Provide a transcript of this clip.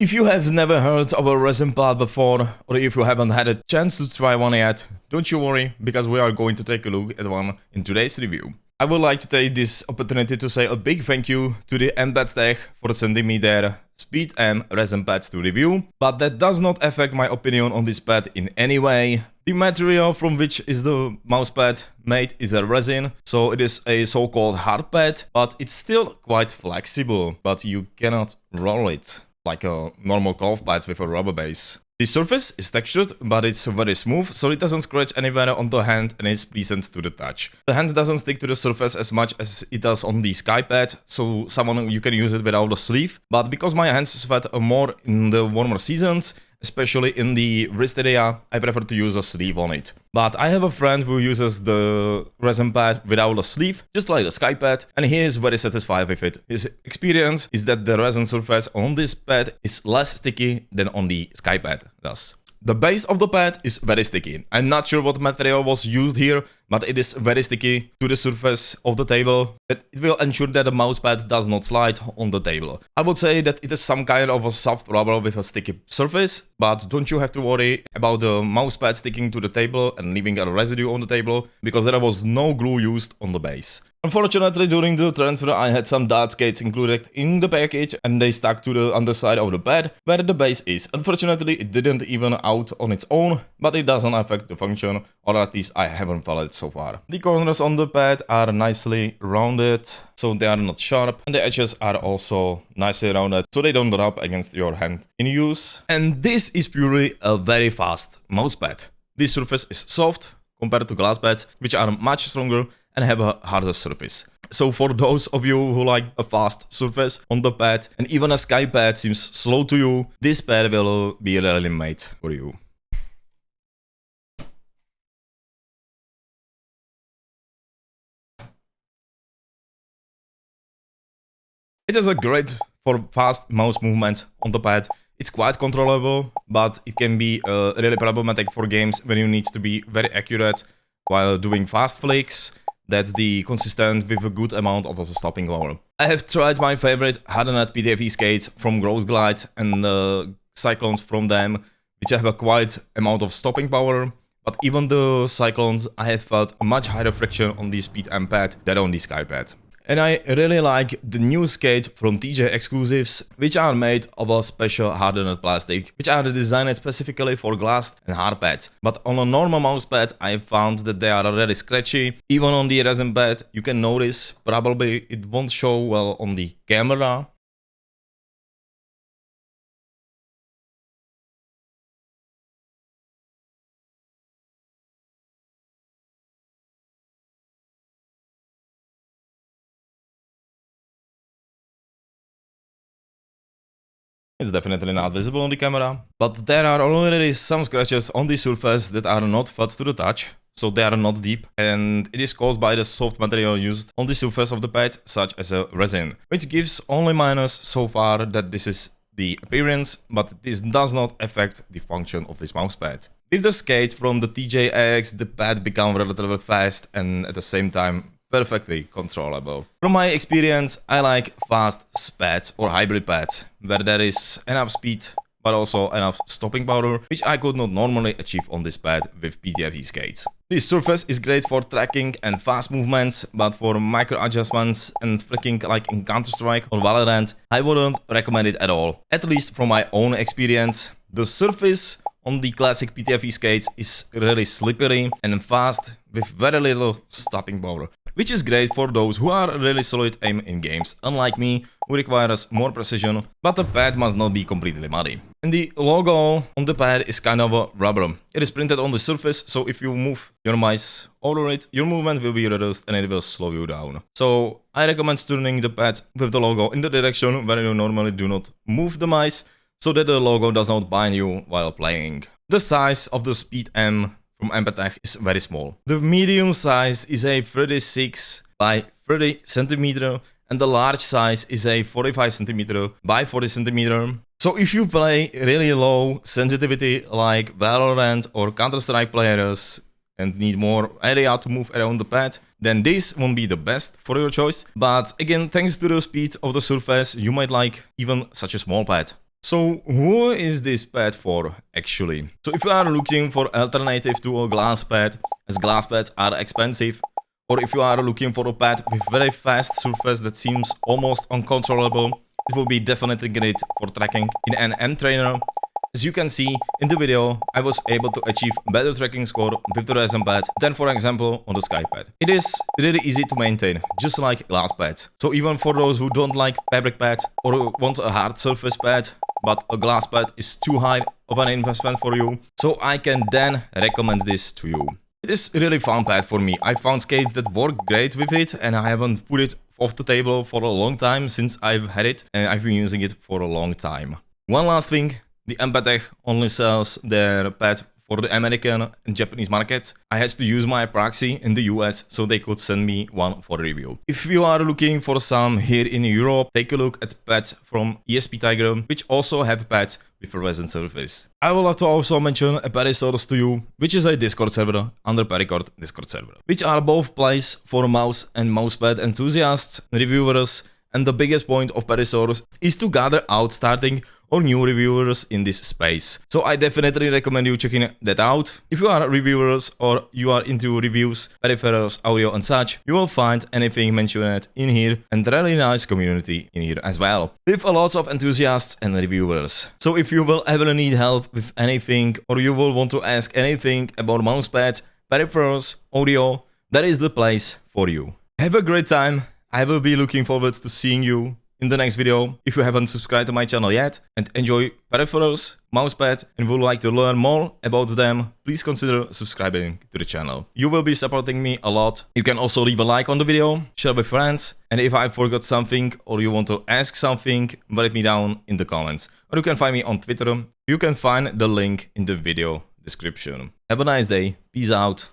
If you have never heard of a resin pad before, or if you haven't had a chance to try one yet, don't you worry, because we are going to take a look at one in today's review. I would like to take this opportunity to say a big thank you to the NPETtech for sending me their Speed M resin pads to review, but that does not affect my opinion on this pad in any way. The material from which is the mousepad made is a resin, so it is a so-called hard pad, but it's still quite flexible, but you cannot roll it like a normal golf pad with a rubber base. The surface is textured, but it's very smooth, so it doesn't scratch anywhere on the hand and is pleasant to the touch. The hand doesn't stick to the surface as much as it does on the SkyPad, so you can use it without a sleeve. But because my hands sweat more in the warmer seasons, especially in the wrist area, I prefer to use a sleeve on it. But I have a friend who uses the resin pad without a sleeve, just like the SkyPad, and he is very satisfied with it. His experience is that the resin surface on this pad is less sticky than on the SkyPad does. The base of the pad is very sticky. I'm not sure what material was used here, but it is very sticky to the surface of the table. It will ensure that the mousepad does not slide on the table. I would say that it is some kind of a soft rubber with a sticky surface, but don't you have to worry about the mousepad sticking to the table and leaving a residue on the table, because there was no glue used on the base. Unfortunately, during the transfer I had some dart skates included in the package and they stuck to the underside of the pad where the base is. Unfortunately, it didn't even out on its own, but it doesn't affect the function, or at least I haven't felt it so far. The corners on the pad are nicely rounded, so they are not sharp, and the edges are also nicely rounded, so they don't rub against your hand in use. And this is purely a very fast mousepad. This surface is soft compared to glass pads, which are much stronger and have a harder surface. So for those of you who like a fast surface on the pad, and even a SkyPad seems slow to you, this pad will be really made for you. It is a great for fast mouse movements on the pad. It's quite controllable, but it can be really problematic for games when you need to be very accurate while doing fast flicks that the consistent with a good amount of a stopping power. I have tried my favorite hardened PTFE skates from Gross Glide and Cyclones from them, which have a quite amount of stopping power, but even the Cyclones I have felt a much higher friction on the Speed M pad than on the SkyPad. And I really like the new skates from TJ Exclusives, which are made of a special hardened plastic, which are designed specifically for glass and hard pads. But on a normal mouse pad, I found that they are really scratchy. Even on the resin pad, you can notice, probably it won't show well on the camera, it's definitely not visible on the camera, but there are already some scratches on the surface that are not felt to the touch, so they are not deep, and it is caused by the soft material used on the surface of the pad, such as a resin, which gives only minus so far that this is the appearance, but this does not affect the function of this mousepad. With the skate from the TJX, the pad becomes relatively fast and at the same time perfectly controllable. From my experience, I like fast pads or hybrid pads, where there is enough speed but also enough stopping power, which I could not normally achieve on this pad with PTFE skates. This surface is great for tracking and fast movements, but for micro adjustments and flicking like in Counter-Strike or Valorant, I wouldn't recommend it at all. At least from my own experience, the surface on the classic PTFE skates is really slippery and fast with very little stopping power, which is great for those who are really solid aim in games, unlike me, who requires more precision, but the pad must not be completely muddy. And the logo on the pad is kind of a rubber. It is printed on the surface, so if you move your mouse over it, your movement will be reduced and it will slow you down. So I recommend turning the pad with the logo in the direction where you normally do not move the mouse, so that the logo does not bind you while playing. The size of the Speed M from NPETtech is very small. The medium size is a 36 by 30 cm and the large size is a 45 cm by 40 cm. So if you play really low sensitivity like Valorant or Counter-Strike players and need more area to move around the pad, then this won't be the best for your choice. But again, thanks to the speed of the surface, you might like even such a small pad. So who is this pad for actually? So if you are looking for alternative to a glass pad, as glass pads are expensive, or if you are looking for a pad with very fast surface that seems almost uncontrollable, it will be definitely great for tracking in an M trainer. As you can see in the video, I was able to achieve better tracking score with the resin pad than for example on the sky pad. It is really easy to maintain, just like glass pads. So even for those who don't like fabric pad or want a hard surface pad, but a glass pad is too high of an investment for you, so I can then recommend this to you. It is a really fun pad for me. I found skates that work great with it and I haven't put it off the table for a long time since I've had it and I've been using it for a long time. One last thing. The NPETtech only sells their pad for the American and Japanese markets. I had to use my proxy in the US so they could send me one for review. If you are looking for some here in Europe, take a look at pads from ESP, which also have pads with a resin surface. I will have to also mention a PERISOUCE to you, which is a Discord server under PERICORD Discord server, which are both places for mouse and mousepad enthusiasts, reviewers, and the biggest point of PERISOUCE is to gather outstarting or new reviewers in this space. So I definitely recommend you checking that out. If you are reviewers or you are into reviews, peripherals, audio and such, you will find anything mentioned in here and really nice community in here as well, with a lot of enthusiasts and reviewers. So if you will ever need help with anything or you will want to ask anything about mousepad, peripherals, audio, that is the place for you. Have a great time. I will be looking forward to seeing you in the next video. If you haven't subscribed to my channel yet and enjoy peripherals, mousepad and would like to learn more about them, please consider subscribing to the channel. You will be supporting me a lot. You can also leave a like on the video, share with friends, and if I forgot something or you want to ask something, write me down in the comments. Or you can find me on Twitter. You can find the link in the video description. Have a nice day. Peace out.